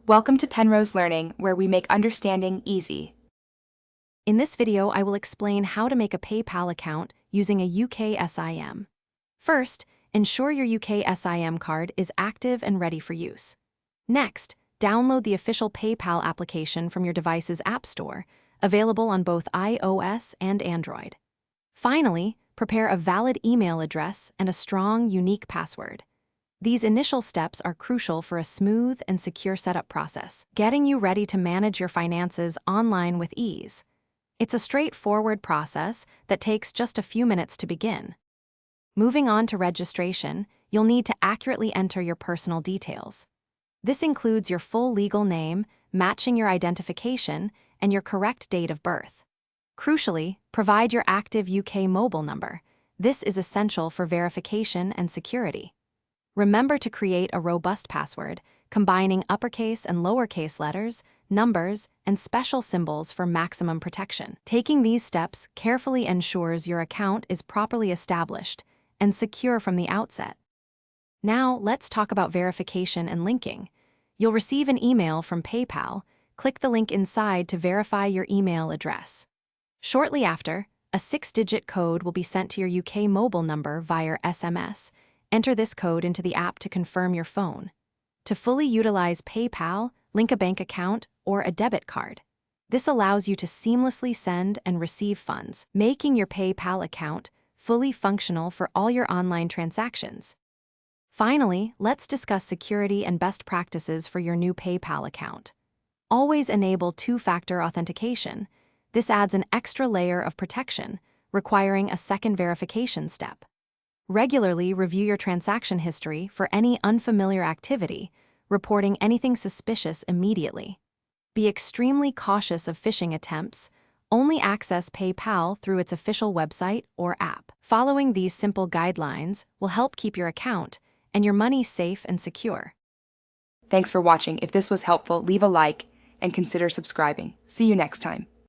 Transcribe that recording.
Welcome to Penrose Learning, where we make understanding easy. In this video, I will explain how to make a PayPal account using a UK SIM. First, ensure your UK SIM card is active and ready for use. Next, download the official PayPal application from your device's App Store, available on both iOS and Android. Finally, prepare a valid email address and a strong, unique password. These initial steps are crucial for a smooth and secure setup process, getting you ready to manage your finances online with ease. It's a straightforward process that takes just a few minutes to begin. Moving on to registration, you'll need to accurately enter your personal details. This includes your full legal name, matching your identification, and your correct date of birth. Crucially, provide your active UK mobile number. This is essential for verification and security. Remember to create a robust password, combining uppercase and lowercase letters, numbers, and special symbols for maximum protection. Taking these steps carefully ensures your account is properly established and secure from the outset. Now, let's talk about verification and linking. You'll receive an email from PayPal. Click the link inside to verify your email address. Shortly after, a 6-digit code will be sent to your UK mobile number via SMS. Enter this code into the app to confirm your phone. To fully utilize PayPal, link a bank account or a debit card. This allows you to seamlessly send and receive funds, making your PayPal account fully functional for all your online transactions. Finally, let's discuss security and best practices for your new PayPal account. Always enable two-factor authentication. This adds an extra layer of protection, requiring a second verification step. Regularly review your transaction history for any unfamiliar activity, reporting anything suspicious immediately. Be extremely cautious of phishing attempts. Only access PayPal through its official website or app. Following these simple guidelines will help keep your account and your money safe and secure. Thanks for watching. If this was helpful, leave a like and consider subscribing. See you next time.